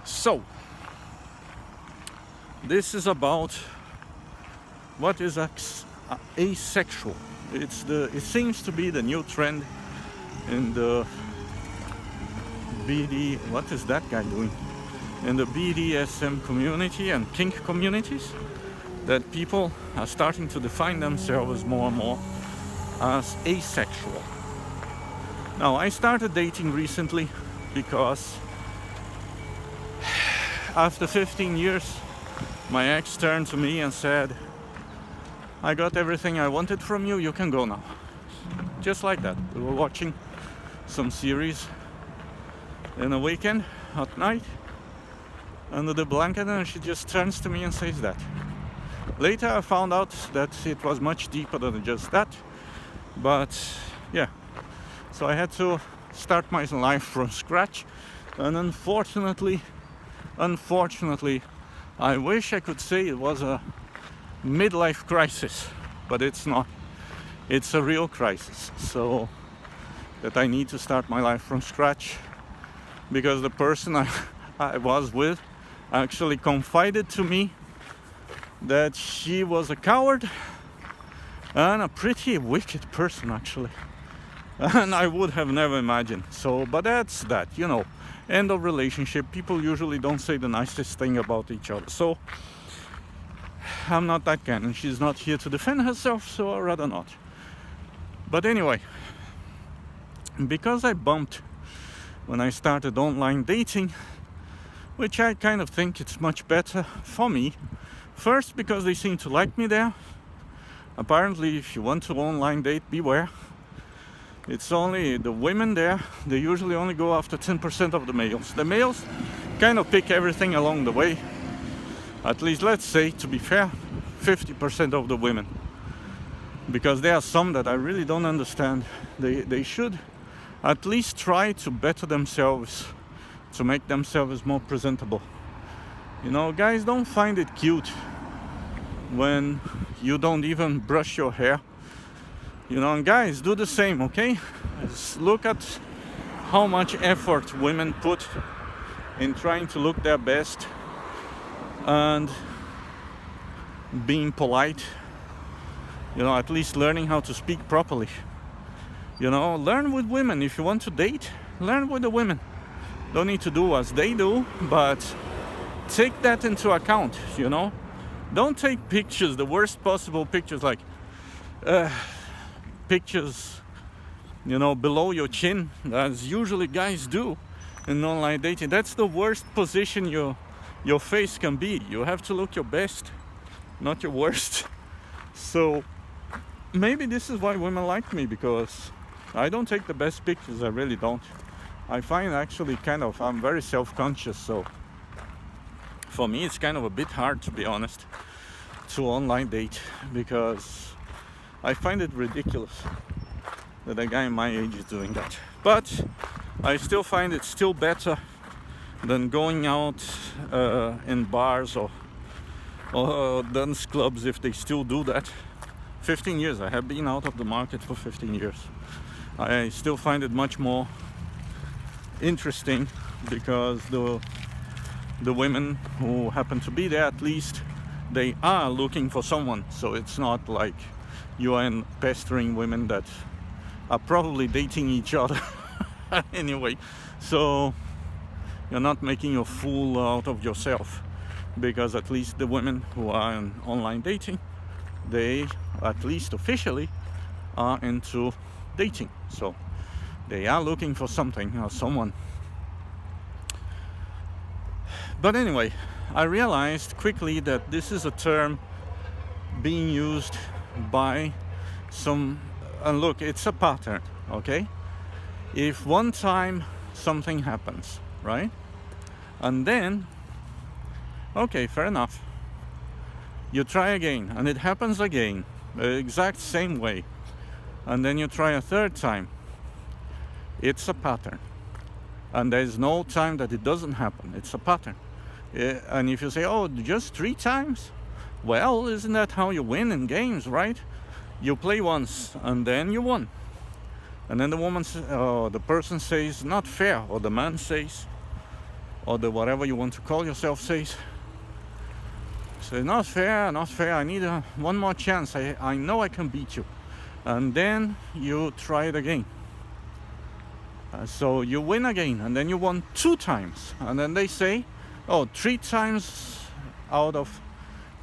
So, this is about what is asexual. It seems to be the new trend in the what is that guy doing? In the BDSM community and kink communities, that people are starting to define themselves more and more as asexual. Now, I started dating recently because after 15 years, my ex turned to me and said, I got everything I wanted from you, you can go now. Just like that. We were watching some series in a weekend at night under the blanket, and she just turns to me and says that. Later I found out that it was much deeper than just that, but yeah, so I had to start my life from scratch, and unfortunately I wish I could say it was a midlife crisis, but it's not. It's a real crisis, so that I need to start my life from scratch, because the person I was with actually confided to me that she was a coward and a pretty wicked person, actually, and I would have never imagined. So, but that's that, you know, end of relationship. People usually don't say the nicest thing about each other, so I'm not that kind, and she's not here to defend herself, so I'd rather not. But anyway, because I bumped when I started online dating, which I kind of think it's much better for me. First, because they seem to like me there. Apparently, if you want to online date, beware. It's only the women there. They usually only go after 10% of the males. The males kind of pick everything along the way. At least, let's say, to be fair, 50% of the women. Because there are some that I really don't understand. They should at least try to better themselves, to make themselves more presentable. You know, guys don't find it cute when you don't even brush your hair. You know, and guys, do the same, okay? Just look at how much effort women put in trying to look their best and being polite. You know, at least learning how to speak properly. You know, learn with women. If you want to date, learn with the women. Don't need to do as they do, but take that into account, you know. Don't take pictures, the worst possible pictures, like pictures, you know, below your chin, as usually guys do in online dating. That's the worst position your face can be. You have to look your best, not your worst. So maybe this is why women like me, because I don't take the best pictures. I really don't. I find actually I'm very self-conscious, so for me it's kind of a bit hard, to be honest, to online date, because I find it ridiculous that a guy my age is doing that. But I still find it still better than going out in bars or dance clubs, if they still do that. 15 years, I have been out of the market for 15 years. I still find it much more interesting, because the women who happen to be there, at least they are looking for someone. So it's not like you are pestering women that are probably dating each other anyway. So you're not making a fool out of yourself, because at least the women who are in online dating, they, at least officially, are into dating. So they are looking for something or someone. But anyway, I realized quickly that this is a term being used by some, and look, it's a pattern, okay? If one time something happens, right? And then, okay, fair enough. You try again, and it happens again, the exact same way. And then you try a third time. It's a pattern. And there's no time that it doesn't happen. It's a pattern. And if you say, oh, just 3 times? Well, isn't that how you win in games, right? You play once, and then you won. And then the person says, not fair. Or the man says, or the whatever you want to call yourself says, say, not fair, not fair, I need one more chance, I know I can beat you. And then you try it again. So you win again, and then you won 2 times. And then they say, oh, 3 times out of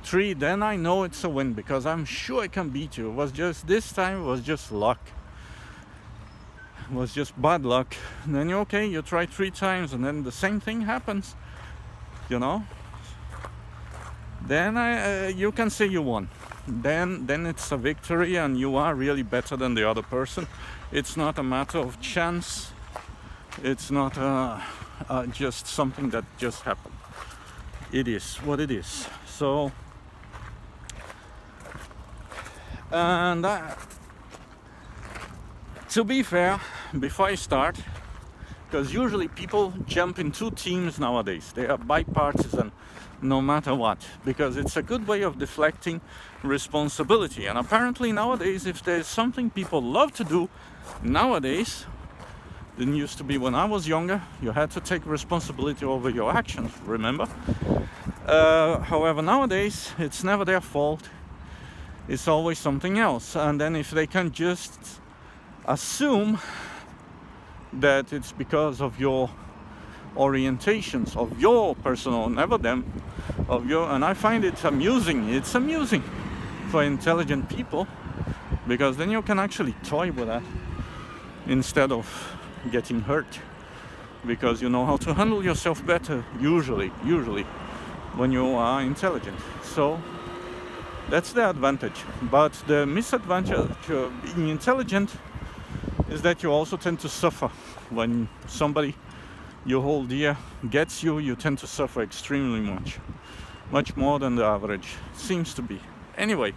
3, then I know it's a win, because I'm sure I can beat you. It was just, this time it was just luck. It was just bad luck. And then you try 3 times, and then the same thing happens, you know. Then you can say you won. Then it's a victory, and you are really better than the other person. It's not a matter of chance. It's not just something that just happened. It is what it is. So, and to be fair, before I start, because usually people jump in 2 teams nowadays. They are bipartisan no matter what, because it's a good way of deflecting responsibility. And apparently nowadays, if there's something people love to do nowadays, didn't used to be when I was younger, you had to take responsibility over your actions, remember? However, nowadays, it's never their fault. It's always something else. And then if they can just assume that it's because of your orientations, of your personal, never them, of your, and I find it amusing. It's amusing for intelligent people, because then you can actually toy with that instead of getting hurt, because you know how to handle yourself better usually when you are intelligent. So that's the advantage. But the misadvantage of being intelligent is that you also tend to suffer. When somebody you hold dear gets you, you tend to suffer extremely much more than the average seems to be. Anyway,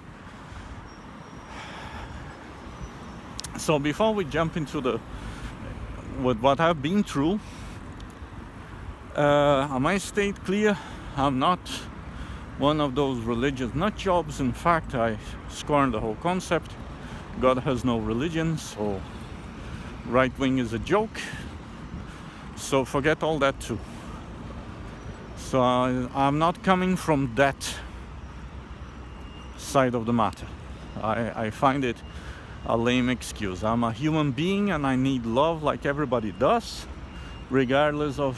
so before we jump into with what I've been through, I might state clear, I'm not one of those religious nut jobs. In fact, I scorn the whole concept. God has no religion, so right wing is a joke. So forget all that too. So I'm not coming from that side of the matter. I find it a lame excuse. I'm a human being and I need love like everybody does, regardless of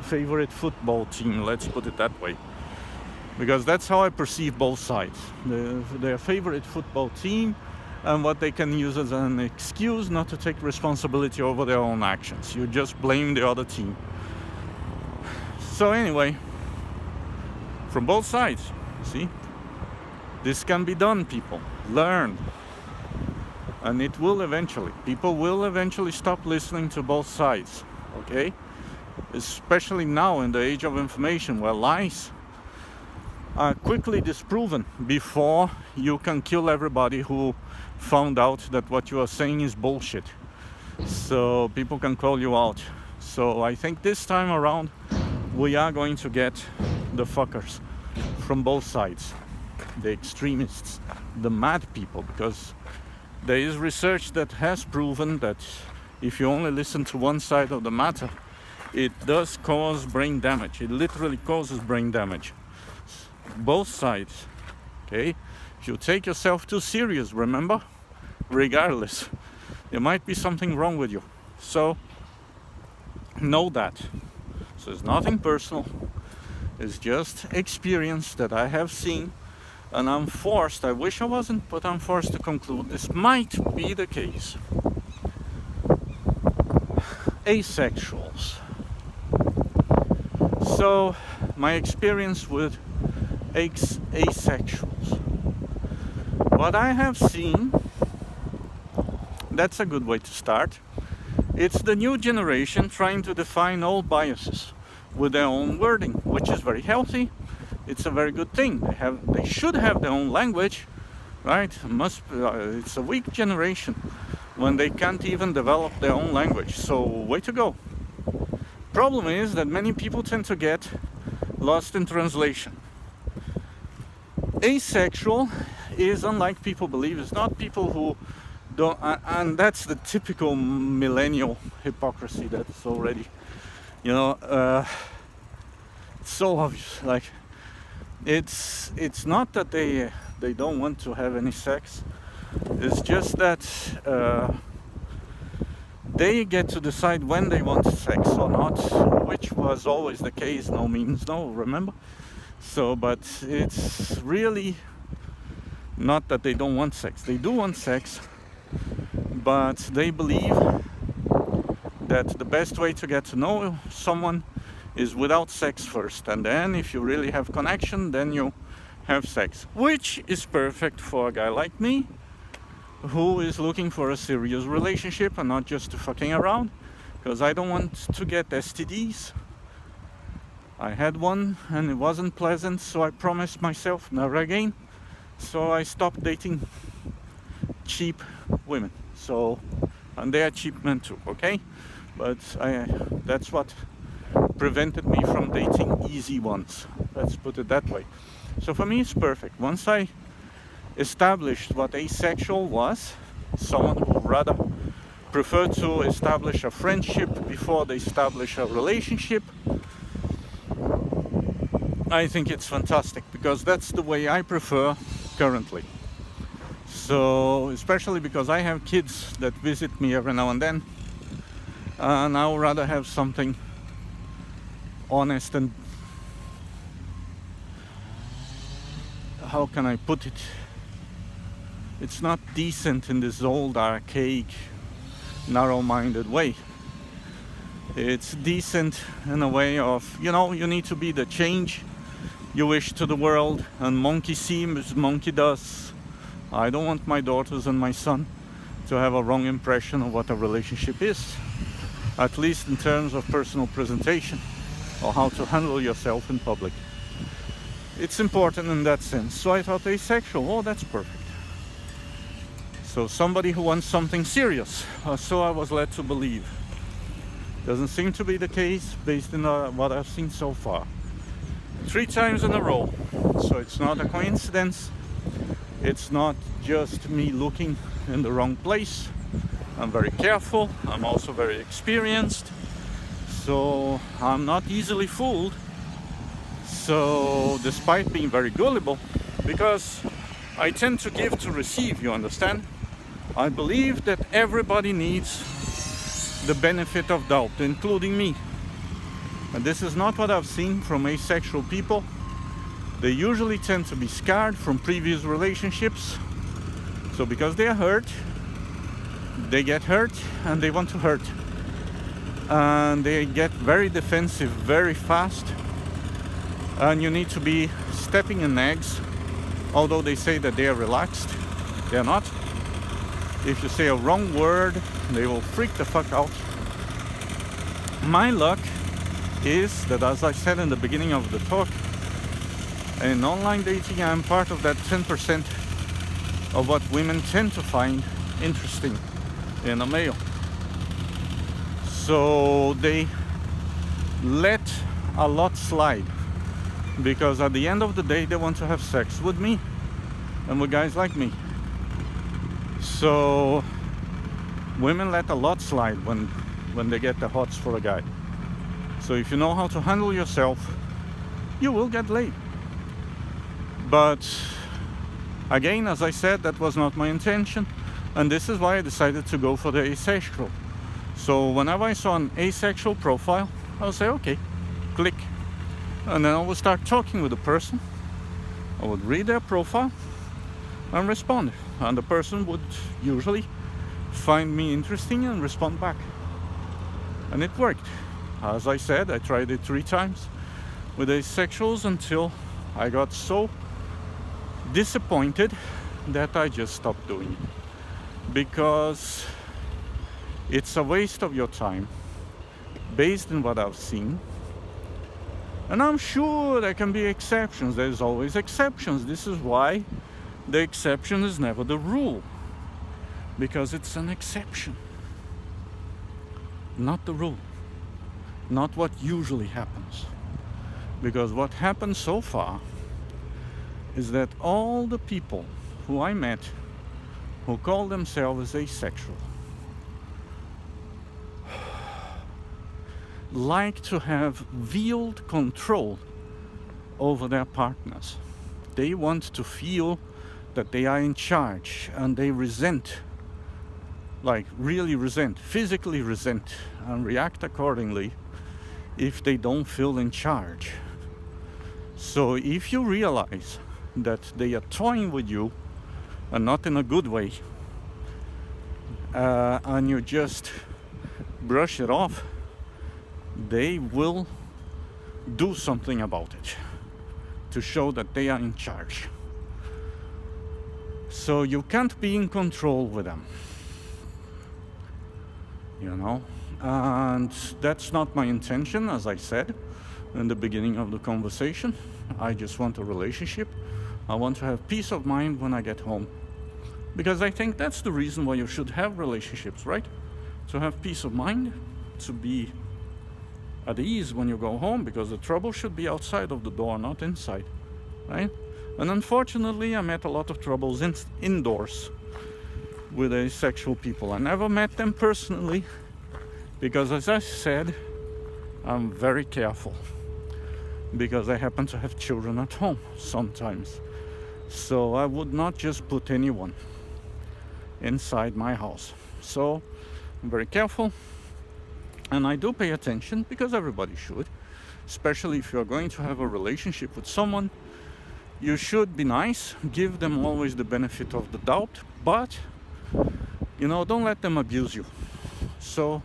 favorite football team, let's put it that way. Because that's how I perceive both sides. Their favorite football team and what they can use as an excuse not to take responsibility over their own actions. You just blame the other team. So anyway, from both sides, see? This can be done, people. Learn. And it will eventually. People will eventually stop listening to both sides, okay? Especially now in the age of information, where lies are quickly disproven before you can kill everybody who found out that what you are saying is bullshit. So people can call you out. So I think this time around we are going to get the fuckers from both sides, the extremists, the mad people, because there is research that has proven that if you only listen to one side of the matter, it does cause brain damage. It literally causes brain damage. Both sides, okay? If you take yourself too serious, remember, regardless, there might be something wrong with you. So know that. So it's nothing personal. It's just experience that I have seen, and I'm forced, I wish I wasn't, but I'm forced to conclude this might be the case. Asexuals. So my experience with asexuals. What I have seen, that's a good way to start. It's the new generation trying to define all biases with their own wording, which is very healthy. It's a very good thing. They should have their own language, right? It's a weak generation when they can't even develop their own language. So way to go. Problem is that many people tend to get lost in translation. Asexual is, unlike people believe, it's not people who don't, and that's the typical millennial hypocrisy that's already, it's so obvious. Like, it's not that they don't want to have any sex. It's just that they get to decide when they want sex or not, which was always the case. No means no, remember? So, but it's really not that they don't want sex. They do want sex, but they believe that the best way to get to know someone is without sex first, and then if you really have connection, then you have sex, which is perfect for a guy like me who is looking for a serious relationship and not just to fucking around, because I don't want to get STDs. I had one and it wasn't pleasant, so I promised myself never again. So I stopped dating cheap women. So, and they are cheap men too, okay? But that's what prevented me from dating easy ones. Let's put it that way. So for me it's perfect. Once I established what asexual was, someone who would rather prefer to establish a friendship before they establish a relationship, I think it's fantastic, because that's the way I prefer currently. So, especially because I have kids that visit me every now and then, and I would rather have something honest and, how can I put it? It's not decent in this old archaic, narrow-minded way. It's decent in a way of, you know, you need to be the change you wish to the world, and monkey see as monkey does. I don't want my daughters and my son to have a wrong impression of what a relationship is, at least in terms of personal presentation or how to handle yourself in public. It's important in that sense. So I thought asexual, oh, that's perfect. So somebody who wants something serious, so I was led to believe. Doesn't seem to be the case based on what I've seen so far. 3 times in a row. So it's not a coincidence. It's not just me looking in the wrong place. I'm very careful. I'm also very experienced. So I'm not easily fooled. So despite being very gullible, because I tend to give to receive, you understand? I believe that everybody needs the benefit of doubt, including me. And this is not what I've seen from asexual people. They usually tend to be scarred from previous relationships. So because they are hurt, they get hurt and they want to hurt. And they get very defensive very fast. And you need to be stepping in eggs. Although they say that they are relaxed, they are not. If you say a wrong word, they will freak the fuck out. My luck is that, as I said in the beginning of the talk, in online dating I'm part of that 10% of what women tend to find interesting in a male. So they let a lot slide, because at the end of the day they want to have sex with me and with guys like me. So women let a lot slide when they get the hots for a guy. So if you know how to handle yourself, you will get laid. But again, as I said, that was not my intention, and this is why I decided to go for the asexual. So whenever I saw an asexual profile, I would say, okay, click. And then I would start talking with the person. I would read their profile and respond. And the person would usually find me interesting and respond back. And it worked. As I said, I tried it 3 times with asexuals until I got so disappointed that I just stopped doing it. Because it's a waste of your time based on what I've seen. And I'm sure there can be exceptions. There's always exceptions. This is why the exception is never the rule. Because it's an exception, not the rule. Not what usually happens. Because what happened so far is that all the people who I met who call themselves asexual like to have veiled control over their partners. They want to feel that they are in charge, and they resent, like really resent, physically resent, and react accordingly if they don't feel in charge. So if you realize that they are toying with you, and not in a good way, and you just brush it off, they will do something about it to show that they are in charge. So you can't be in control with them, you know, and that's not my intention. As I said in the beginning of the conversation, I just want a relationship. I want to have peace of mind when I get home, because I think that's the reason why you should have relationships, right? To have peace of mind, to be at ease when you go home, because the trouble should be outside of the door, not inside, right? And unfortunately, I met a lot of troubles indoors with asexual people. I never met them personally, because as I said, I'm very careful, because I happen to have children at home sometimes. So I would not just put anyone inside my house. So I'm very careful, and I do pay attention, because everybody should, especially if you're going to have a relationship with someone. You should be nice, give them always the benefit of the doubt, but you know, don't let them abuse you. So,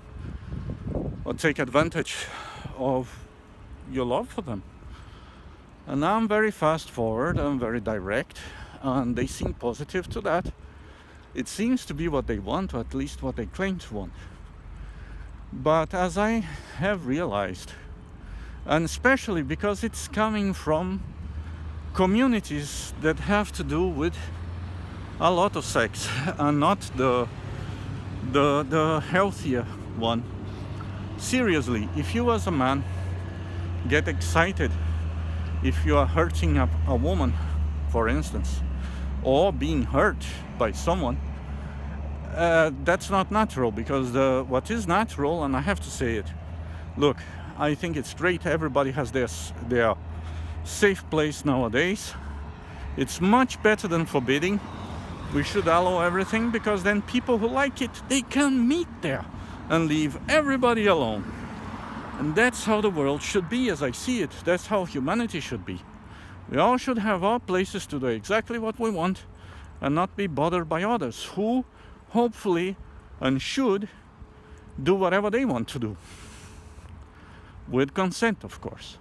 or take advantage of your love for them. And I'm very fast forward, I'm very direct, and they seem positive to that. It seems to be what they want, or at least what they claim to want. But as I have realized, and especially because it's coming from communities that have to do with a lot of sex, and not the healthier one. Seriously, if you as a man get excited if you are hurting a woman, for instance, or being hurt by someone, that's not natural, because what is natural, and I have to say it, look, I think it's great everybody has their safe place nowadays. It's much better than forbidding. We should allow everything, because then people who like it, they can meet there and leave everybody alone. And that's how the world should be, as I see it. That's how humanity should be. We all should have our places to do exactly what we want, and not be bothered by others who hopefully and should do whatever they want to do, with consent, of course.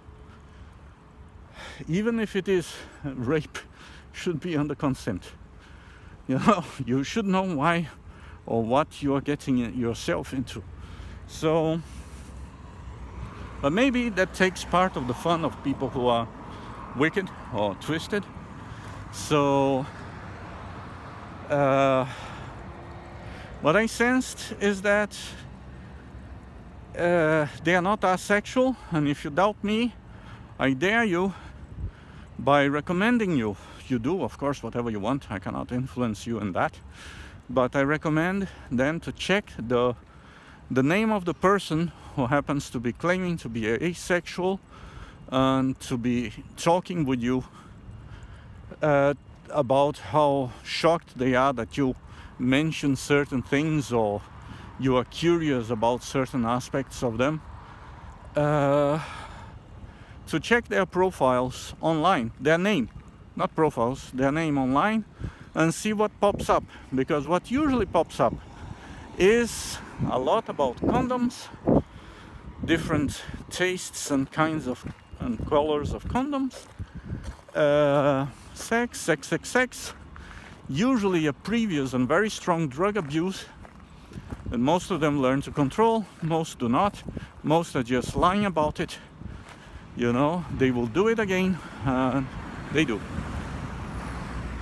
Even if it is rape, should be under consent. You know, you should know why or what you are getting yourself into. So, but maybe that takes part of the fun of people who are wicked or twisted. So what I sensed is that they are not asexual, and if you doubt me, I dare you, by recommending you do, of course, whatever you want. I cannot influence you in that, but I recommend then to check the name of the person who happens to be claiming to be asexual, and to be talking with you about how shocked they are that you mention certain things, or you are curious about certain aspects of them. To check their profiles online, their name, not profiles, their name online, and see what pops up. Because what usually pops up is a lot about condoms, different tastes and kinds of and colors of condoms, sex, usually a previous and very strong drug abuse, and most of them learn to control, most do not, most are just lying about it. You know, they will do it again, and they do.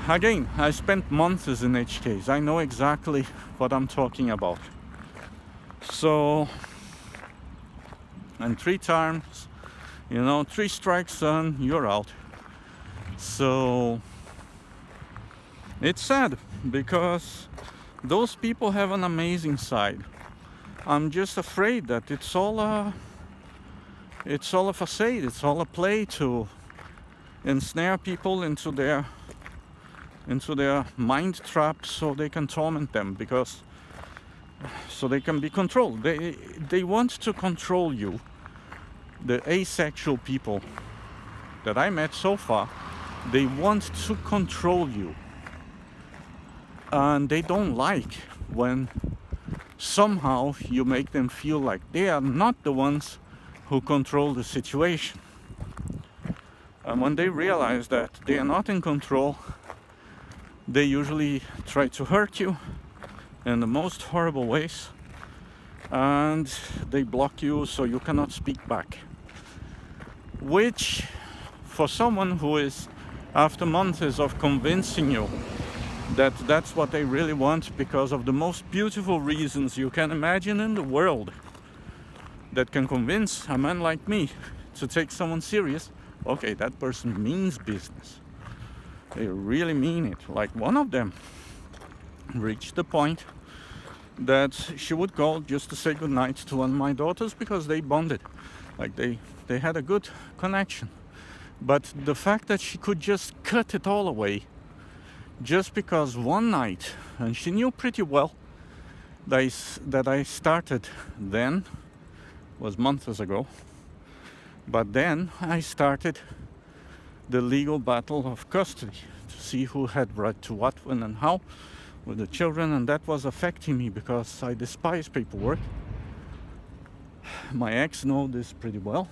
Again, I spent months in each case. I know exactly what I'm talking about. So, and 3 times, you know, 3 strikes and you're out. So, it's sad, because those people have an amazing side. I'm just afraid that it's all a facade, it's all a play to ensnare people into their mind traps so they can torment them, because so they can be controlled. They want to control you. The asexual people that I met so far, they want to control you, and they don't like when somehow you make them feel like they are not the ones who control the situation. And when they realize that they are not in control, they usually try to hurt you in the most horrible ways, and they block you so you cannot speak back. Which, for someone who is, after months of convincing you that that's what they really want, because of the most beautiful reasons you can imagine in the world, that can convince a man like me to take someone serious, okay, that person means business. They really mean it. Like, one of them reached the point that she would call just to say goodnight to one of my daughters because they bonded. Like, they had a good connection. But the fact that she could just cut it all away just because one night, and she knew pretty well that I started then, was months ago, but then I started the legal battle of custody to see who had right to what, when, and how with the children, and that was affecting me because I despise paperwork. My ex knows this pretty well,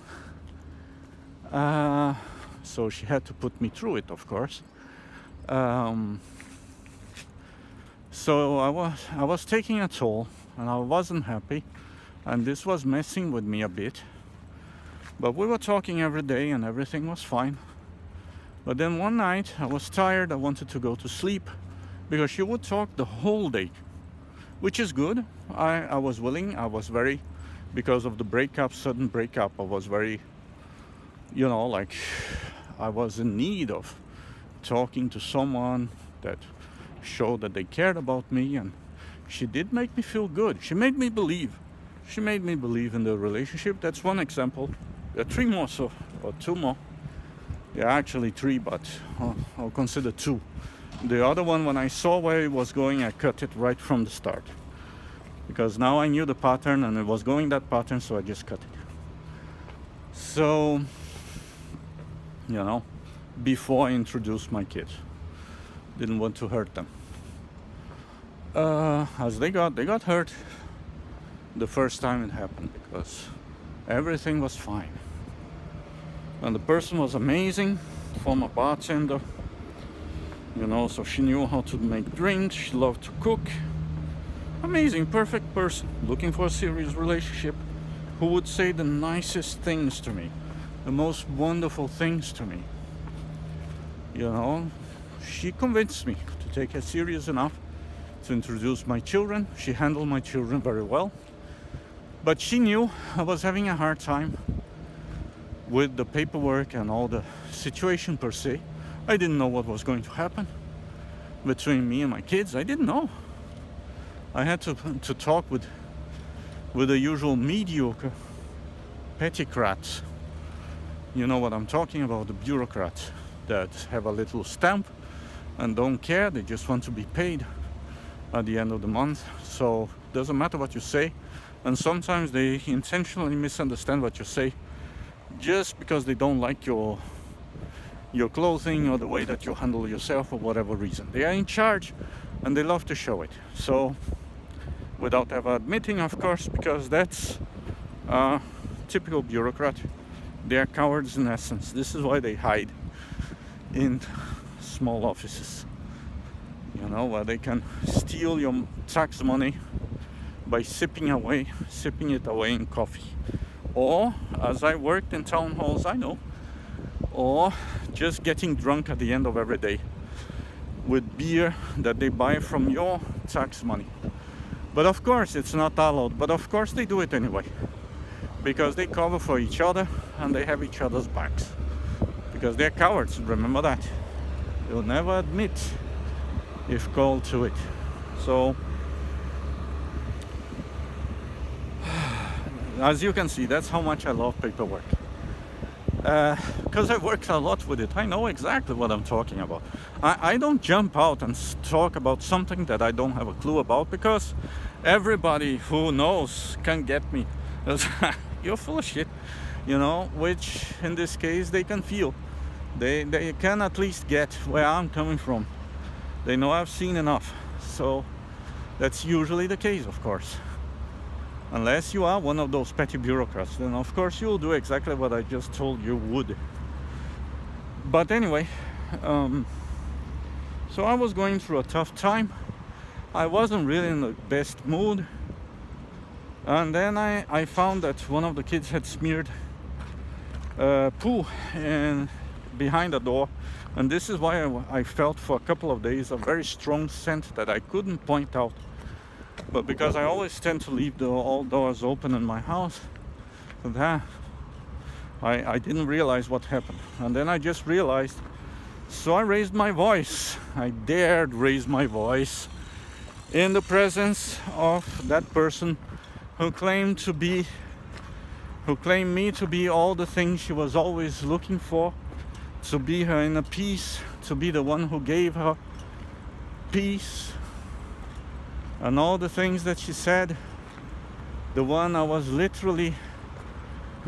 so she had to put me through it, of course. So I was taking a toll, and I wasn't happy, and this was messing with me a bit. But we were talking every day, and everything was fine. But then one night I was tired, I wanted to go to sleep, because she would talk the whole day, which is good. I was willing, I was very, because of the breakup, sudden breakup, I was very, like, I was in need of talking to someone that showed that they cared about me, and she did make me feel good. She made me believe in the relationship. That's one example. There are 3 more, or 2 more. There are actually 3, but I'll consider 2. The other one, when I saw where it was going, I cut it right from the start, because now I knew the pattern and it was going that pattern, so I just cut it. So, before I introduced my kids, didn't want to hurt them. As they got hurt the first time it happened, because everything was fine. And the person was amazing, former bartender, so she knew how to make drinks, she loved to cook. Amazing, perfect person, looking for a serious relationship, who would say the nicest things to me, the most wonderful things to me. She convinced me to take her serious enough to introduce my children. She handled my children very well. But she knew I was having a hard time with the paperwork and all the situation per se. I didn't know what was going to happen between me and my kids. I didn't know. I had to talk with the usual mediocre pettycrats. You know what I'm talking about, the bureaucrats that have a little stamp and don't care. They just want to be paid at the end of the month. So it doesn't matter what you say. And sometimes they intentionally misunderstand what you say just because they don't like your clothing or the way that you handle yourself for whatever reason. They are in charge and they love to show it. So, without ever admitting, of course, because that's typical bureaucrat. They are cowards in essence. This is why they hide in small offices, where they can steal your tax money by sipping it away in coffee. Or, as I worked in town halls, I know, or just getting drunk at the end of every day with beer that they buy from your tax money. But of course it's not allowed, but of course they do it anyway, because they cover for each other and they have each other's backs, because they're cowards, remember that. They'll never admit if called to it. So as you can see, that's how much I love paperwork. because I worked a lot with it. I know exactly what I'm talking about. I don't jump out and talk about something that I don't have a clue about, because everybody who knows can get me. You're full of shit, which in this case they can feel. They can at least get where I'm coming from. They know I've seen enough. So that's usually the case, of course. Unless you are one of those petty bureaucrats, then of course you'll do exactly what I just told you would. But anyway, so I was going through a tough time. I wasn't really in the best mood. And then I found that one of the kids had smeared poo behind the door. And this is why I felt for a couple of days a very strong scent that I couldn't point out. But because I always tend to leave all doors open in my house, I didn't realize what happened. And then I just realized, so I raised my voice. I dared raise my voice in the presence of that person who claimed me to be all the things she was always looking for, to be her inner peace, to be the one who gave her peace. And all the things that she said, the one I was literally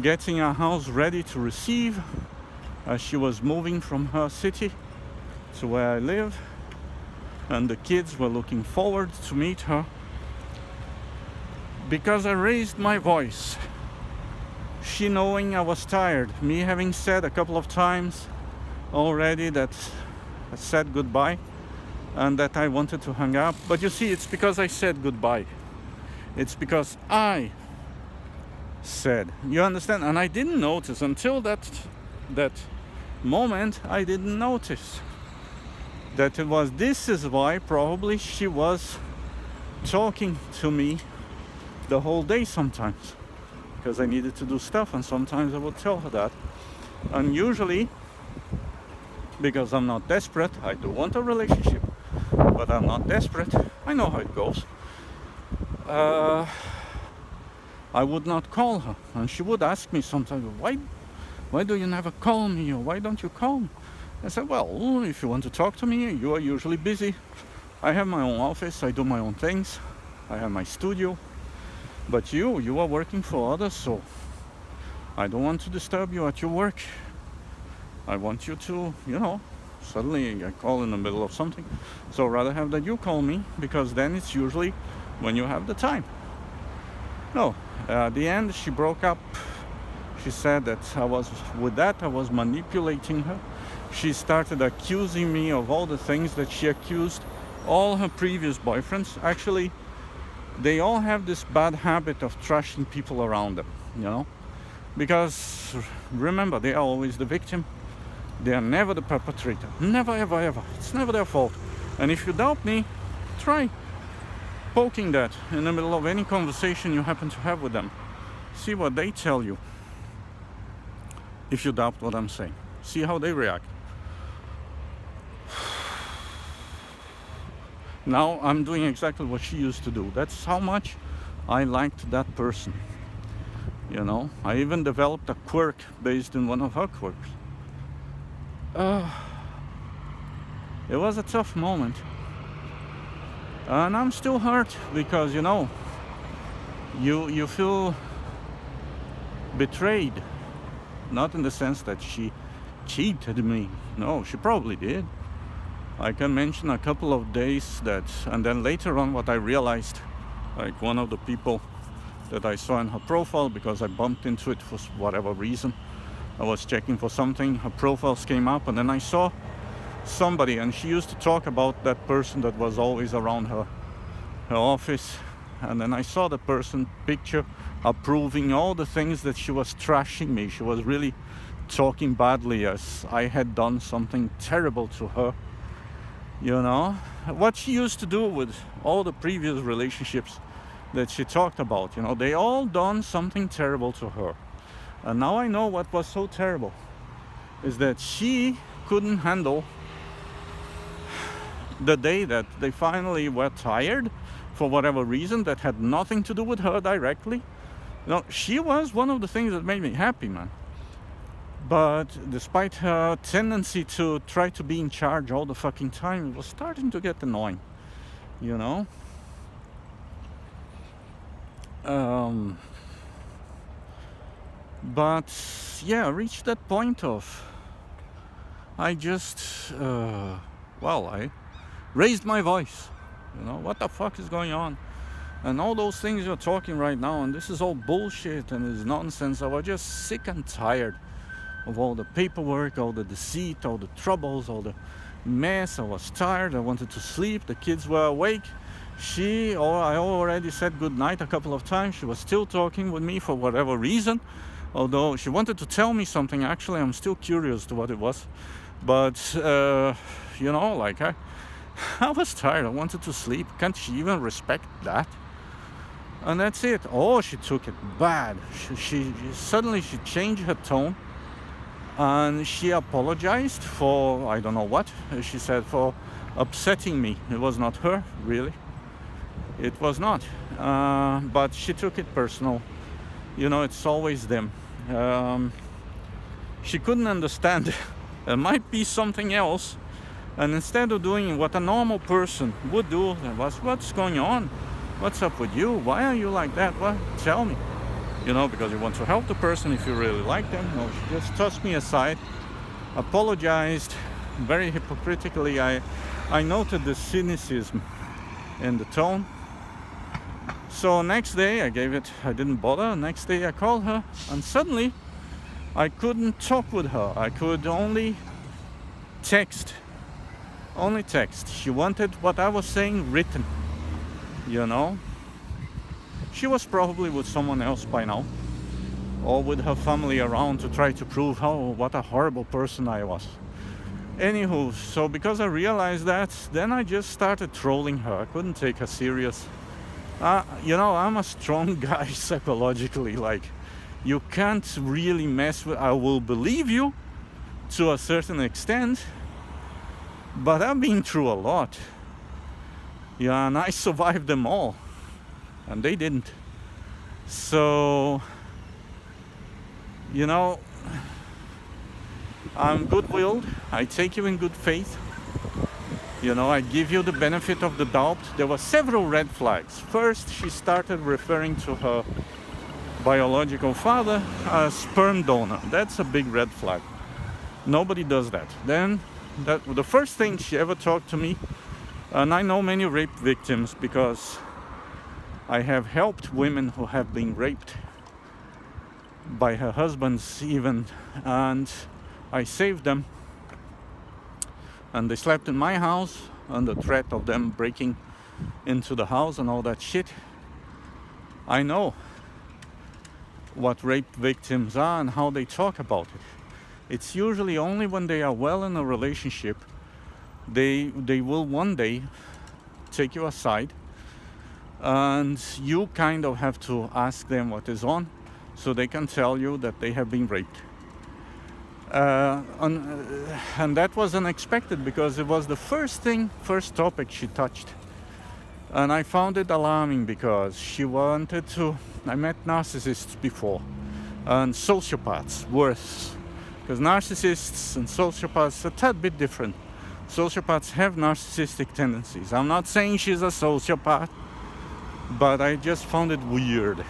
getting our house ready to receive as she was moving from her city to where I live, and the kids were looking forward to meet her. Because I raised my voice, she knowing I was tired, me having said a couple of times already that I said goodbye and that I wanted to hang up. But you see, it's because I said goodbye. It's because I said, you understand? And I didn't notice until that moment. I didn't notice that it was. This is why probably she was talking to me the whole day sometimes, because I needed to do stuff, and sometimes I would tell her that. And usually, because I'm not desperate, I do want a relationship, but I'm not desperate. I know how it goes. I would not call her, and she would ask me sometimes, why do you never call me, or why don't you call me? I said, well, if you want to talk to me, you are usually busy. I have my own office, I do my own things, I have my studio. But you are working for others, so I don't want to disturb you at your work. I want you to, suddenly I call in the middle of something. So rather have that you call me, because then it's usually when you have the time. No, at the end she broke up. She said that I was manipulating her. She started accusing me of all the things that she accused all her previous boyfriends. Actually, they all have this bad habit of trashing people around them, because remember, they are always the victim. They are never the perpetrator. Never, ever, ever. It's never their fault. And if you doubt me, try poking that in the middle of any conversation you happen to have with them. See what they tell you. If you doubt what I'm saying, see how they react. Now I'm doing exactly what she used to do. That's how much I liked that person. I even developed a quirk based in one of her quirks. It was a tough moment. And I'm still hurt because, you feel betrayed. Not in the sense that she cheated me. No, she probably did. I can mention a couple of days and then later on what I realized, like one of the people that I saw in her profile, because I bumped into it for whatever reason. I was checking for something, her profiles came up, and then I saw somebody, and she used to talk about that person that was always around her office. And then I saw the person picture approving all the things that she was trashing me. She was really talking badly as I had done something terrible to her. What she used to do with all the previous relationships that she talked about, they all done something terrible to her. And now I know what was so terrible is that she couldn't handle the day that they finally were tired for whatever reason that had nothing to do with her directly. She was one of the things that made me happy, man. But despite her tendency to try to be in charge all the fucking time, it was starting to get annoying, you know? But yeah, I reached that point of I just I raised my voice. You know, what the fuck is going on? And all those things you're talking right now, and this is all bullshit and it's nonsense. I was just sick and tired of all the paperwork, all the deceit, all the troubles, all the mess. I was tired. I wanted to sleep. The kids were awake. I already said goodnight a couple of times. She was still talking with me for whatever reason. Although she wanted to tell me something. Actually, I'm still curious to what it was. But, I was tired. I wanted to sleep. Can't she even respect that? And that's it. Oh, she took it bad. She suddenly changed her tone. And she apologized for, I don't know what. She said for upsetting me. It was not her, really. It was not. But she took it personal. You know, it's always them. She couldn't understand. There might be something else. And instead of doing what a normal person would do, what's going on? What's up with you? Why are you like that? What? Tell me. You know, because you want to help the person if you really like them. No, she just tossed me aside, apologized very hypocritically. I noted the cynicism in the tone. So next day I didn't bother. Next day I called her, and suddenly I couldn't talk with her. I could only text. She wanted what I was saying written, you know. She was probably with someone else by now, or with her family around to try to prove what a horrible person I was. Anywho, so because I realized that, then I just started trolling her. I couldn't take her serious. I'm a strong guy psychologically. Like, you can't really mess with. I will believe you to a certain extent, but I've been through a lot. Yeah, and I survived them all, and they didn't. So, I'm good-willed. I take you in good faith. I give you the benefit of the doubt. There were several red flags. First, she started referring to her biological father as sperm donor. That's a big red flag. Nobody does that. Then, the first thing she ever talked to me, and I know many rape victims because I have helped women who have been raped by her husbands even, and I saved them. And they slept in my house under threat of them breaking into the house and all that shit. I know what rape victims are and how they talk about it. It's usually only when they are well in a relationship, they will one day take you aside, and you kind of have to ask them what is on so they can tell you that they have been raped. And that was unexpected because it was the first topic she touched. And I found it alarming because she wanted to. I met narcissists before, and sociopaths worse, because narcissists and sociopaths are a tad bit different. Sociopaths have narcissistic tendencies. I'm not saying she's a sociopath, but I just found it weird.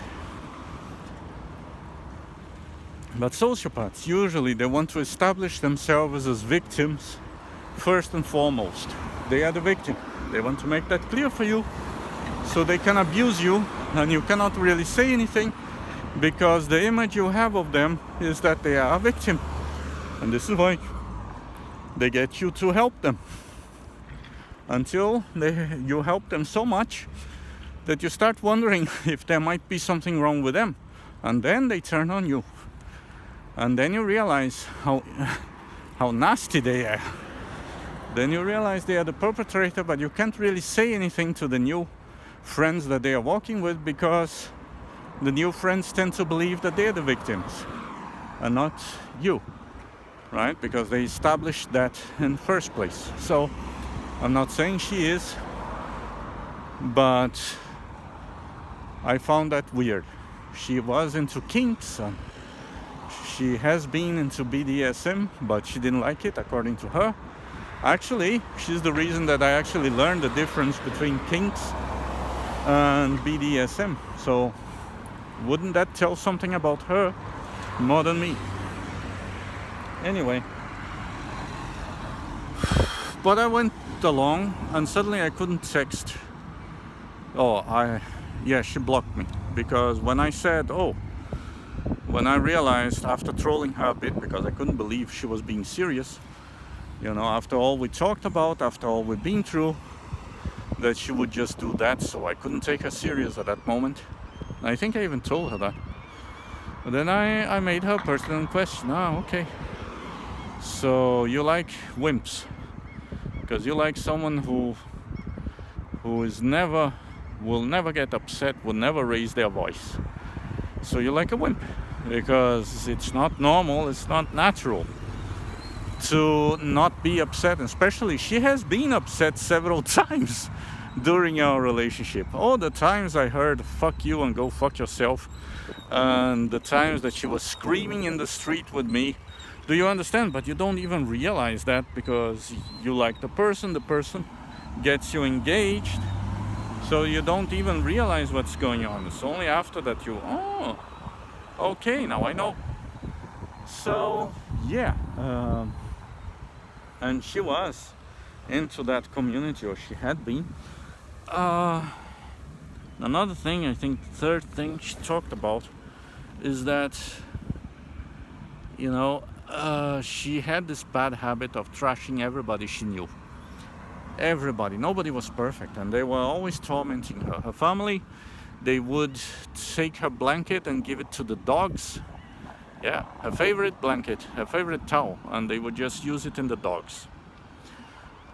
But sociopaths, usually they want to establish themselves as victims first and foremost. They are the victim. They want to make that clear for you so they can abuse you, and you cannot really say anything because the image you have of them is that they are a victim. And this is why they get you to help them until you help them so much that you start wondering if there might be something wrong with them, and then they turn on you. And then you realize how nasty they are. Then you realize they are the perpetrator, but you can't really say anything to the new friends that they are walking with because the new friends tend to believe that they're the victims and not you, right? Because they established that in the first place. So I'm not saying she is, but I found that weird. She was into Kinks, and She has been into BDSM, but she didn't like it, according to her. Actually, she's the reason that I actually learned the difference between Kinks and BDSM. So wouldn't that tell something about her more than me? Anyway, but I went along and suddenly I couldn't text. She blocked me, because when I realized after trolling her a bit, because I couldn't believe she was being serious, after all we talked about, after all we've been through, that she would just do that. So I couldn't take her serious at that moment. And I think I even told her that. But then I made her personal question. Okay. So you like wimps, because you like someone who will never get upset, will never raise their voice. So you like a wimp, because it's not normal, it's not natural to not be upset. Especially she has been upset several times during our relationship. All the times I heard "fuck you" and "go fuck yourself," and the times that she was screaming in the street with me. Do you understand? But you don't even realize that, because you like the person gets you engaged, so you don't even realize what's going on. It's only after that you, okay, now I know. So yeah, and she was into that community, or she had been. Another thing, I think the third thing she talked about is that, she had this bad habit of trashing everybody she knew. Everybody, nobody was perfect, and they were always tormenting her. Her family, they would take her blanket and give it to the dogs. Yeah, her favorite blanket, her favorite towel, and they would just use it in the dogs.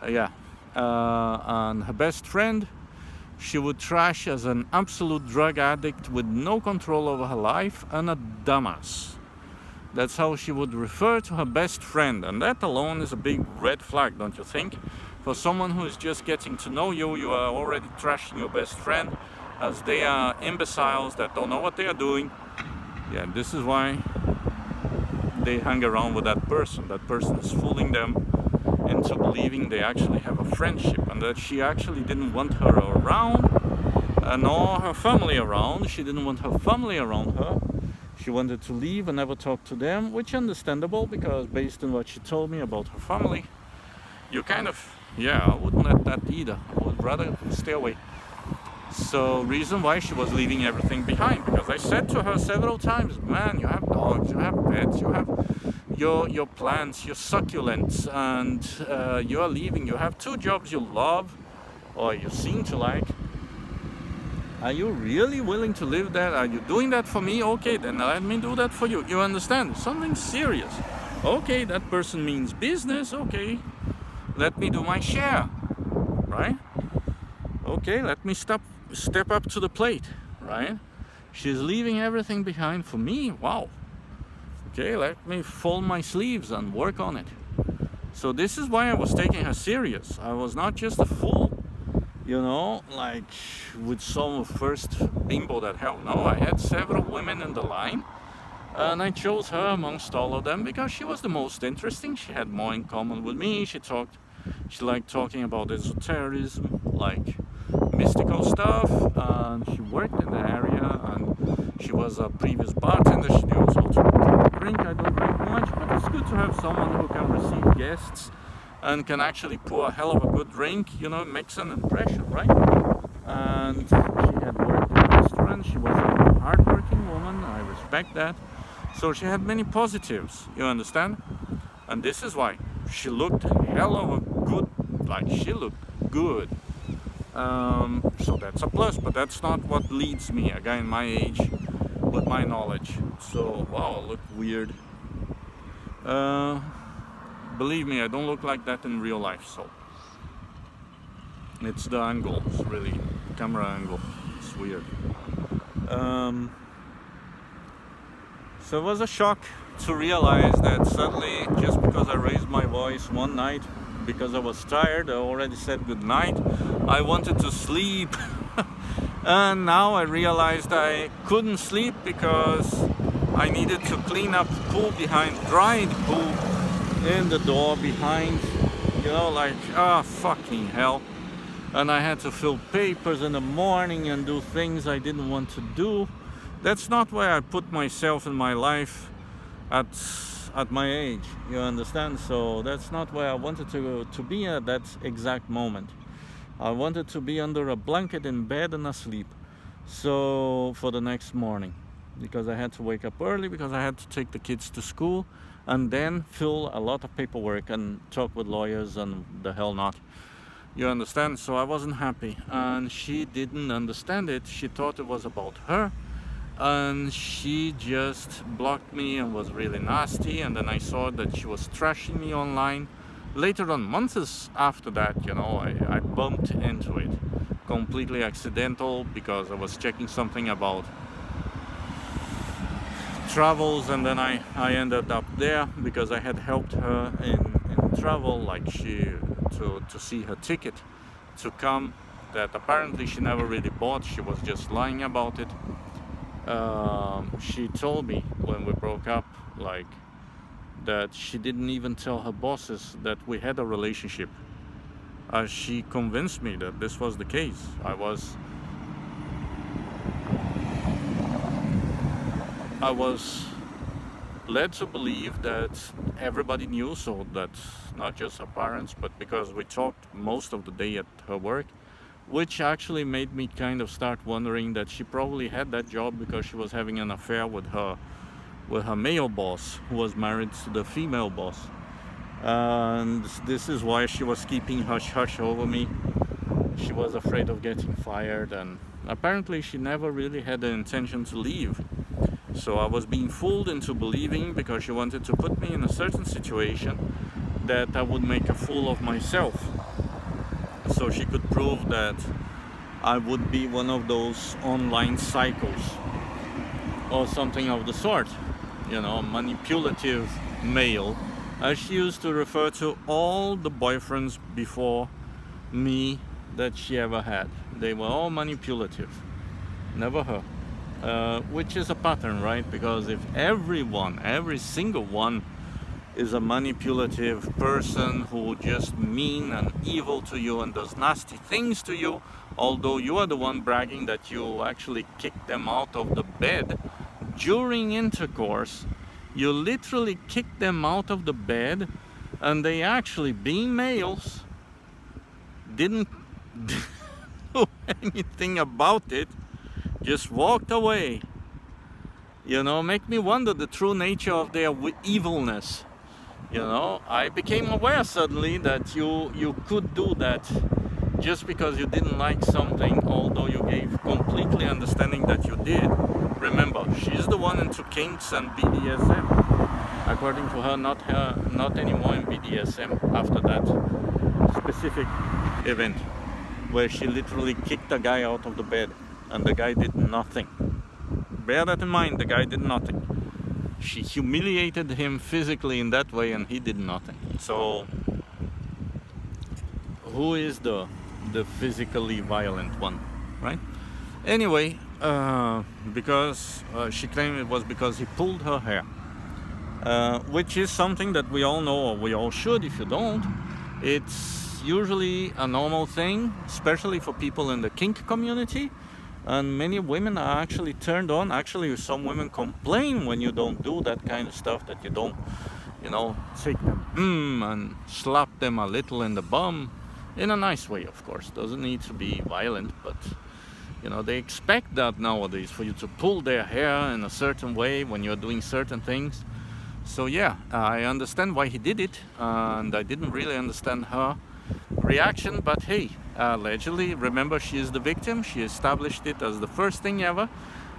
And her best friend, she would trash as an absolute drug addict with no control over her life and a dumbass. That's how she would refer to her best friend, and that alone is a big red flag, don't you think? For someone who is just getting to know you, you are already trashing your best friend as they are imbeciles that don't know what they are doing. Yeah, this is why they hang around with that person. That person is fooling them into believing they actually have a friendship, and that she actually didn't want her around, nor her family around. She didn't want her family around her. She wanted to leave and never talk to them, which is understandable, because based on what she told me about her family, you I wouldn't let that either. I would rather stay away. So reason why she was leaving everything behind, because I said to her several times, man, you have dogs, you have pets, you have your plants, your succulents, and you are leaving. You have 2 jobs you love, or you seem to like. Are you really willing to live that? Are you doing that for me? Okay, then let me do that for you. You understand? Something serious. Okay, that person means business. Okay, let me do my share, right? Okay, let me step up to the plate, right? She's leaving everything behind for me. Wow. Okay, let me fold my sleeves and work on it. So this is why I was taking her serious. I was not just a fool, like with some first bimbo that hell. No, I had several women in the line, and I chose her amongst all of them because she was the most interesting. She had more in common with me. She liked talking about esotericism, like mystical stuff, and she worked in the area, and she was a previous bartender. She knew how to drink. I don't drink much, but it's good to have someone who can receive guests and can actually pour a hell of a good drink, makes an impression, right? And she had worked in a restaurant. She was a hardworking woman. I respect that. So she had many positives, you understand? And this is why she looked hell of a good, she looked good. So that's a plus, but that's not what leads me, a guy in my age with my knowledge. So, wow, I look weird. Believe me, I don't look like that in real life, so it's the angle, it's really camera angle, it's weird. So it was a shock to realize that suddenly, just because I raised my voice one night because I was tired, I already said good night, I wanted to sleep. And now I realized I couldn't sleep because I needed to clean up poo behind, dried poo in the door behind, you know, like, fucking hell. And I had to fill papers in the morning and do things I didn't want to do. That's not where I put myself in my life at my age, you understand? So that's not where I wanted to be at that exact moment. I wanted to be under a blanket in bed and asleep, so for the next morning, because I had to wake up early, because I had to take the kids to school and then fill a lot of paperwork and talk with lawyers and the hell not. You understand? So I wasn't happy, and she didn't understand it. She thought it was about her, and she just blocked me and was really nasty. And then I saw that she was trashing me online. Later on, months after that, you know, I bumped into it, completely accidental, because I was checking something about travels, and then I ended up there because I had helped her in travel, like to see her ticket to come, that apparently she never really bought. She was just lying about it. She told me when we broke up, like, that she didn't even tell her bosses that we had a relationship. She convinced me that this was the case. I was led to believe that everybody knew, so that not just her parents, but because we talked most of the day at her work, which actually made me kind of start wondering that she probably had that job because she was having an affair with her male boss, who was married to the female boss. And this is why she was keeping hush-hush over me. She was afraid of getting fired, and apparently she never really had the intention to leave. So I was being fooled into believing, because she wanted to put me in a certain situation, that I would make a fool of myself, so she could prove that I would be one of those online cycles or something of the sort, you know, manipulative male, as she used to refer to all the boyfriends before me that she ever had. They were all manipulative, never her. Which is a pattern, right? Because if every single one is a manipulative person who just mean and evil to you and does nasty things to you, although you are the one bragging that you actually kicked them out of the bed during intercourse, you literally kicked them out of the bed, and they actually, being males, didn't do anything about it, just walked away. You know, make me wonder the true nature of their evilness. You know, I became aware suddenly that you could do that just because you didn't like something, although you gave completely understanding that you did. Remember, she's the one into Kinks and BDSM. According to her, not anymore in BDSM after that specific event, where she literally kicked a guy out of the bed, and the guy did nothing. Bear that in mind, the guy did nothing. She humiliated him physically in that way, and he did nothing. So who is the physically violent one, right? Anyway, because she claimed it was because he pulled her hair, which is something that we all know, or we all should. If you don't, it's usually a normal thing, especially for people in the kink community. And many women are actually turned on. Actually, some women complain when you don't do that kind of stuff, that you don't, you know, take them and slap them a little in the bum, in a nice way, of course. Doesn't need to be violent, but you know, they expect that nowadays, for you to pull their hair in a certain way when you're doing certain things. So yeah, I understand why he did it, and I didn't really understand her reaction, but hey, allegedly, remember, she is the victim. She established it as the first thing ever,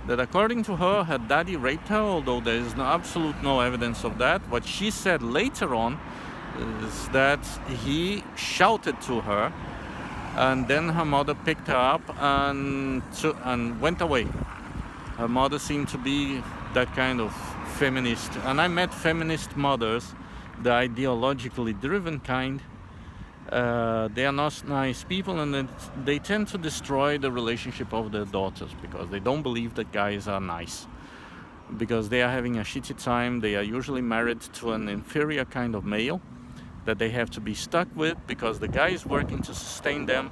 that according to her, her daddy raped her, although there is no evidence of that. What she said later on is that he shouted to her, and then her mother picked her up and went away. Her mother seemed to be that kind of feminist, and I met feminist mothers, the ideologically driven kind. They are not nice people, and they tend to destroy the relationship of their daughters because they don't believe that guys are nice. because they are having a shitty time. They are usually married to an inferior kind of male that they have to be stuck with, because the guy is working to sustain them.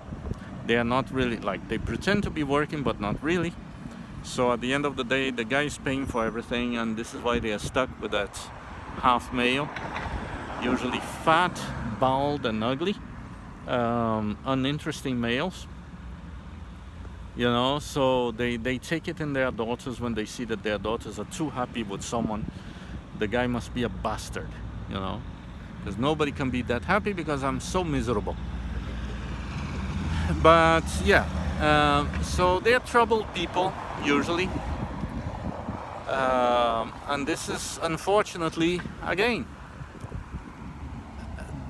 They are not really, like, they pretend to be working but not really. So at the end of the day, the guy is paying for everything, and this is why they are stuck with that half male, usually fat, bald and ugly, uninteresting males. You know, so they take it in their daughters when they see that their daughters are too happy with someone. The guy must be a bastard, you know, because nobody can be that happy because I'm so miserable. But yeah, so they're troubled people usually, and this is, unfortunately, again,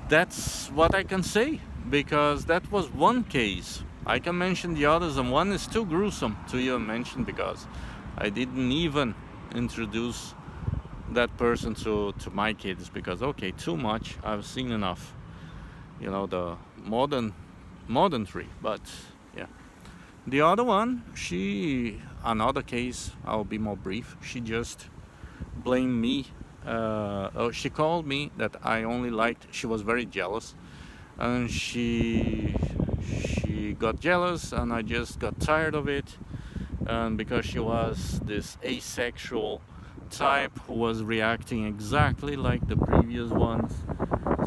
that's what I can say, because that was one case. I can mention the others, and one is too gruesome to even mention because I didn't even introduce that person to my kids, because okay, too much, I've seen enough, you know, the modern tree. But yeah, the other one, another case, I'll be more brief. She just blamed me. She called me that I only liked, she was very jealous, and she got jealous, and I just got tired of it. And because she was this asexual type who was reacting exactly like the previous ones,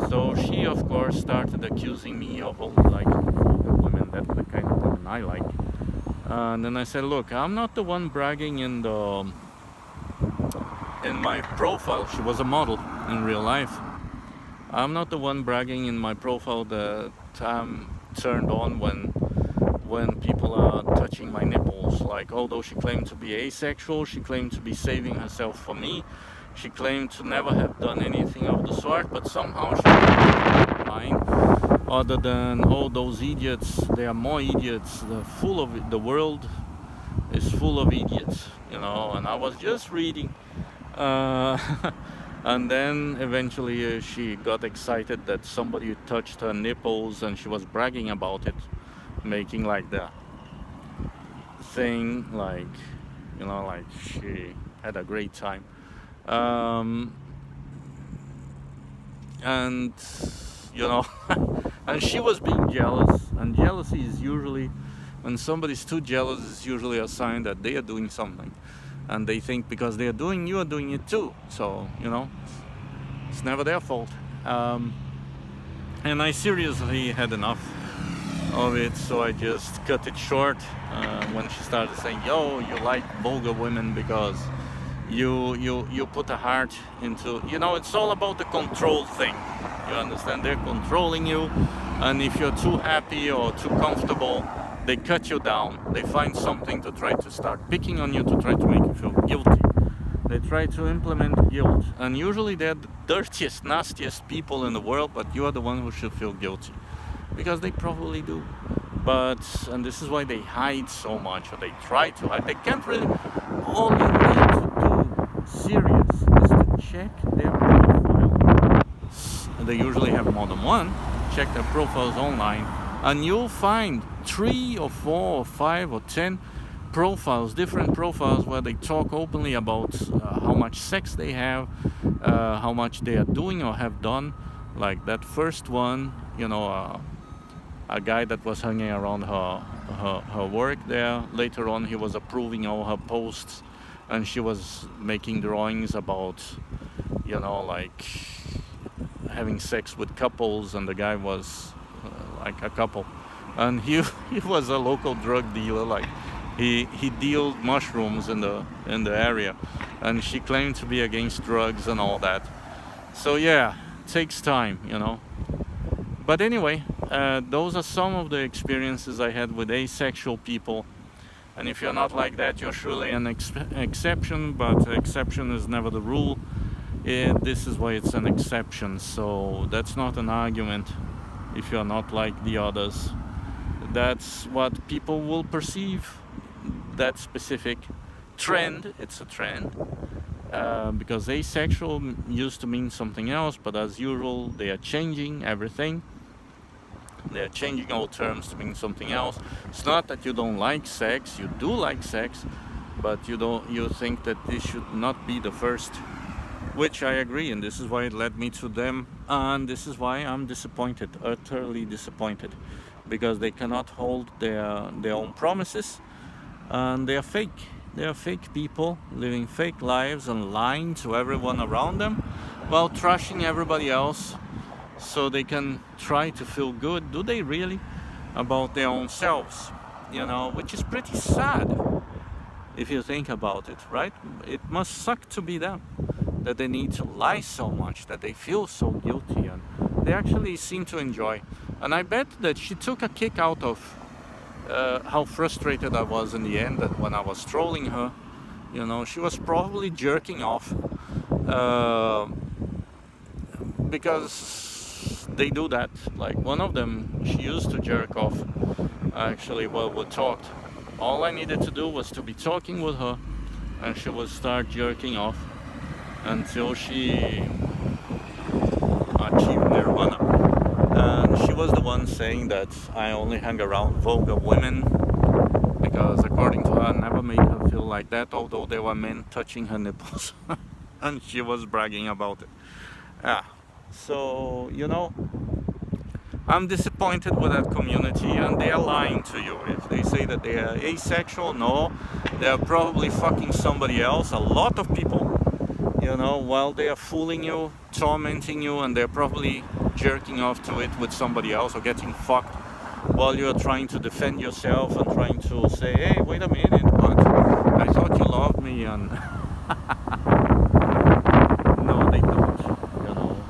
so she of course started accusing me of only liking vulgar women. That's the kind of women I like. And then I said, look, I'm not the one bragging in my profile. She was a model in real life. I'm not the one bragging in my profile that I'm turned on when people are touching my nipples. Like, although she claimed to be asexual, she claimed to be saving herself for me, she claimed to never have done anything of the sort, but somehow she changed mind. Other than all those idiots, there are more idiots. The world is full of idiots, you know. And I was just reading, and then eventually she got excited that somebody touched her nipples, and she was bragging about it, making like the thing, like, you know, like she had a great time. And you know, and she was being jealous, and jealousy is usually, when somebody's too jealous, it's usually a sign that they are doing something, and they think because they are doing, you are doing it too. So, you know, it's never their fault. And I seriously had enough of it, so I just cut it short when she started saying, yo, you like vulgar women because you put a heart into, you know, it's all about the control thing. You understand? They're controlling you, and if you're too happy or too comfortable, they cut you down. They find something to try to start picking on you, to try to make you feel guilty. They try to implement guilt, and usually they're the dirtiest, nastiest people in the world, but you are the one who should feel guilty, because they probably do. But, and this is why they hide so much, or they try to hide. They can't really. All you need to do, serious, is to check their profile. They usually have more than one. Check their profiles online, and you'll find 3 or 4 or 5 or 10 profiles, different profiles, where they talk openly about how much sex they have, how much they are doing or have done. Like that first one, you know, a guy that was hanging around her work there. Later on, he was approving all her posts, and she was making drawings about, you know, like having sex with couples, and the guy was like a couple, and he was a local drug dealer. Like he dealed mushrooms in the area, and she claimed to be against drugs and all that. So yeah, it takes time, you know. But anyway, those are some of the experiences I had with asexual people. And if you're not like that, you're surely an exception, but exception is never the rule. This is why it's an exception, so that's not an argument. If you're not like the others, that's what people will perceive, that specific trend. It's a trend, because asexual used to mean something else, but as usual, they are changing everything. They're changing all terms to mean something else. It's not that you don't like sex, you do like sex, but you think that this should not be the first, which I agree, and this is why it led me to them, and this is why I'm disappointed, utterly disappointed, because they cannot hold their own promises, and they are fake. They are fake people living fake lives and lying to everyone around them while trashing everybody else so they can try to feel good. Do they really? About their own selves, which is pretty sad if you think about it, right? It must suck to be them, that they need to lie so much, that they feel so guilty, and they actually seem to enjoy. And I bet that she took a kick out of how frustrated I was in the end, that when I was trolling her, she was probably jerking off, because they do that. Like one of them, she used to jerk off actually while we talked. All I needed to do was to be talking with her, and she would start jerking off until she achieved nirvana. And she was the one saying that I only hang around vulgar women because, according to her, I never made her feel like that, although there were men touching her nipples. And she was bragging about it. Yeah. So, I'm disappointed with that community, and they are lying to you. If they say that they are asexual, no, they are probably fucking somebody else. A lot of people, while they are fooling you, tormenting you, and they're probably jerking off to it with somebody else or getting fucked while you're trying to defend yourself and trying to say, hey, wait a minute, but I thought you loved me, and no, they don't.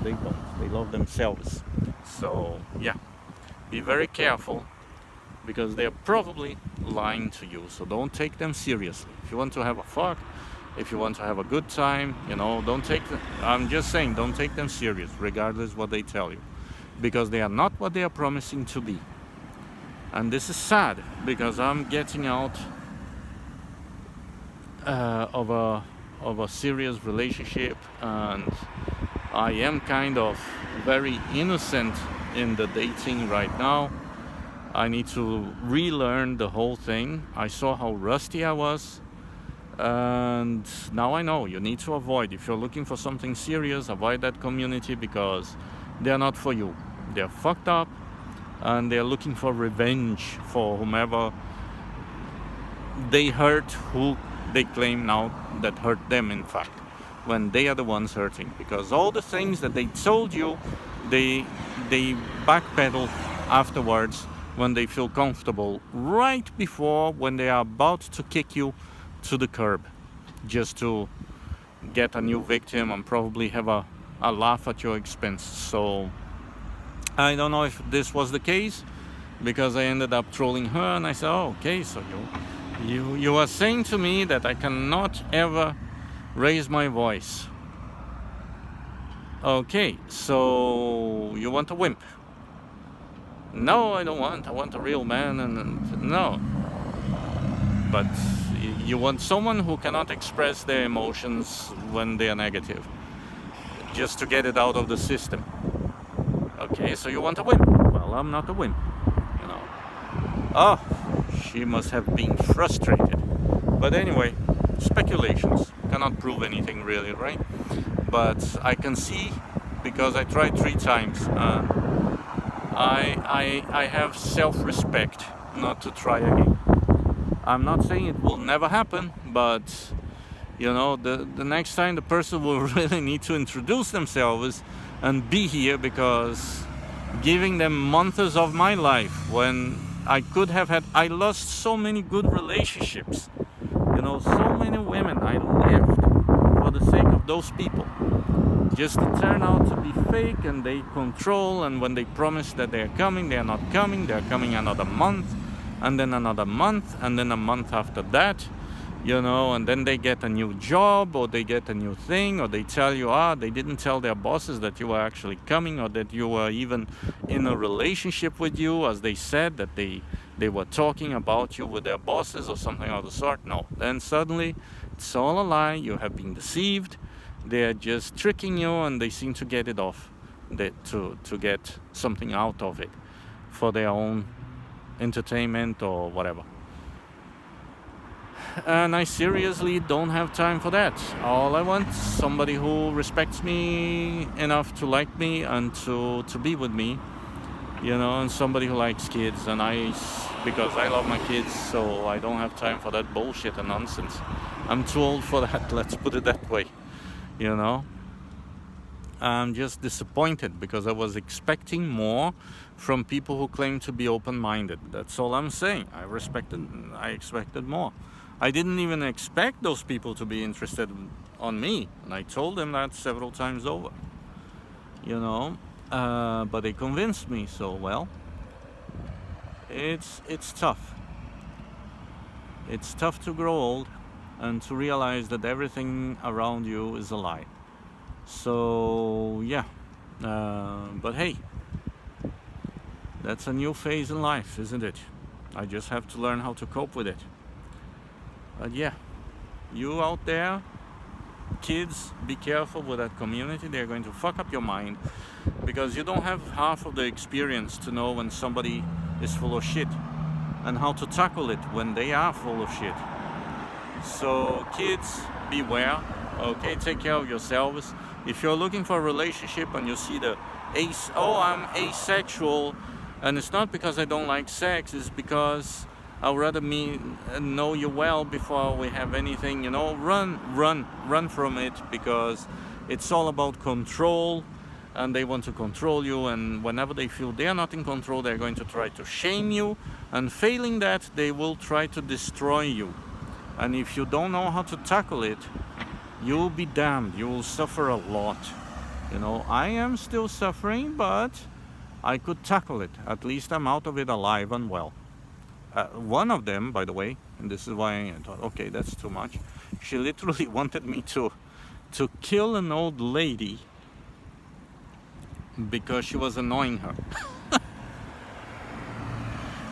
They don't. They love themselves. So yeah, be very careful, because they're probably lying to you. So don't take them seriously. If you want to have a fuck, if you want to have a good time, don't take them. I'm just saying, don't take them serious, regardless what they tell you, because they are not what they are promising to be. And this is sad, because I'm getting out of a serious relationship, and I am kind of very innocent in the dating right now. I need to relearn the whole thing. I saw how rusty I was, and now I know you need to avoid. If you're looking for something serious, avoid that community, because they're not for you. They're fucked up, and they're looking for revenge for whomever they hurt, who they claim now that hurt them, in fact, when they are the ones hurting. Because all the things that they told you, they backpedal afterwards when they feel comfortable, right before, when they are about to kick you to the curb, just to get a new victim and probably have a laugh at your expense. So I don't know if this was the case, because I ended up trolling her, and I said, oh, okay, so you are saying to me that I cannot ever raise my voice. Okay, so you want a wimp? No, I don't want. I want a real man, and no. But you want someone who cannot express their emotions when they are negative, just to get it out of the system. Okay, so you want a wimp? Well, I'm not a wimp, Oh, she must have been frustrated. But anyway, speculations. Cannot prove anything really, right? But I can see, because I tried 3 times. I have self-respect not to try again. I'm not saying it will never happen, but the next time the person will really need to introduce themselves and be here, because giving them months of my life when I could have had, I lost so many good relationships, so many women I left for the sake of those people, just to turn out to be fake, and they control, and when they promise that they are coming, they are not coming. They are coming another month, and then another month, and then a month after that, and then they get a new job, or they get a new thing, or they tell you, they didn't tell their bosses that you were actually coming, or that you were even in a relationship with you, as they said that they were talking about you with their bosses or something of the sort. No, then suddenly it's all a lie. You have been deceived. They're just tricking you, and they seem to get it off, to get something out of it for their own entertainment or whatever. and I seriously don't have time for that. All I want is somebody who respects me enough to like me and to be with me, you know, and somebody who likes kids. And because I love my kids, so I don't have time for that bullshit and nonsense. I'm too old for that, let's put it that way, you know. I'm just disappointed because I was expecting more from people who claim to be open-minded. That's all I'm saying. I expected more. I didn't even expect those people to be interested on me, and I told them that several times over, you know, but they convinced me. So, well, it's tough. It's tough to grow old and to realize that everything around you is a lie. So yeah, but hey, that's a new phase in life, isn't it? I just have to learn how to cope with it. But yeah, you out there, kids, be careful with that community. They're going to fuck up your mind because you don't have half of the experience to know when somebody is full of shit and how to tackle it when they are full of shit. So kids, beware. Okay, take care of yourselves. If you're looking for a relationship and you see I'm asexual, and it's not because I don't like sex, it's because I'd rather know you well before we have anything, you know. Run from it, because it's all about control, and they want to control you, and whenever they feel they're not in control, they're going to try to shame you, and failing that, they will try to destroy you. And if you don't know how to tackle it, you'll be damned. You will suffer a lot. You know, I am still suffering, but I could tackle it. At least I'm out of it alive and well. One of them, by the way, and this is why I thought, okay, that's too much. She literally wanted me to kill an old lady because she was annoying her.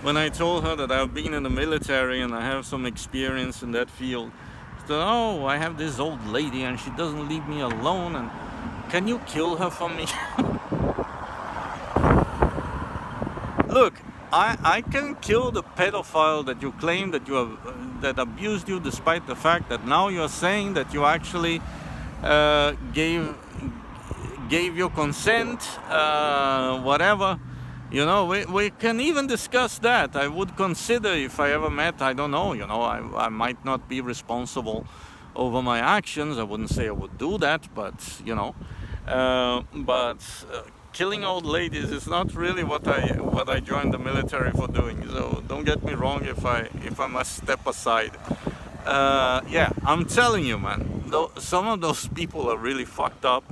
When I told her that I've been in the military and I have some experience in that field, she said, oh, I have this old lady and she doesn't leave me alone, and can you kill her for me? Look, I can kill the pedophile that you claim that that abused you, despite the fact that now you're saying that you actually gave your consent, whatever. You know, we can even discuss that. I would consider, if I ever met, I don't know, you know, I might not be responsible over my actions. I wouldn't say I would do that, but, you know, killing old ladies is not really what I joined the military for doing. So don't get me wrong if I must step aside. Yeah, I'm telling you, man, some of those people are really fucked up,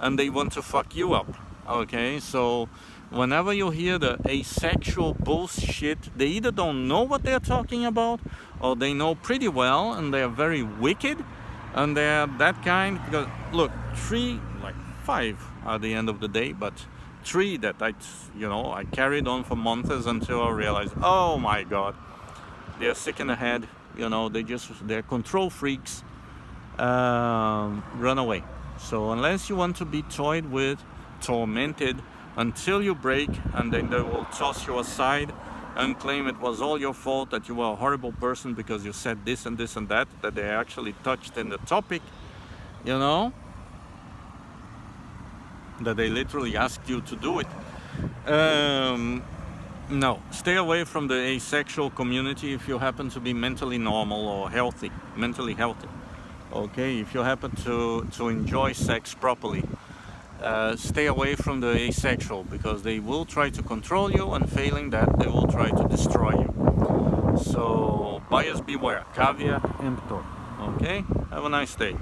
and they want to fuck you up. Okay, so whenever you hear the asexual bullshit, they either don't know what they're talking about, or they know pretty well and they're very wicked, and they're that kind. Because look, 5 at the end of the day, but 3 that I carried on for months until I realized, oh my god, they're sick in the head, you know, they're control freaks. Run away. So unless you want to be toyed with, tormented until you break, and then they will toss you aside and claim it was all your fault, that you were a horrible person because you said this and this and that they actually touched in the topic, you know, that they literally asked you to do it. No, stay away from the asexual community if you happen to be mentally normal or mentally healthy. Okay, if you happen to enjoy sex properly, stay away from the asexual, because they will try to control you, and failing that, they will try to destroy you. So buyers beware, caveat emptor. Okay, have a nice day.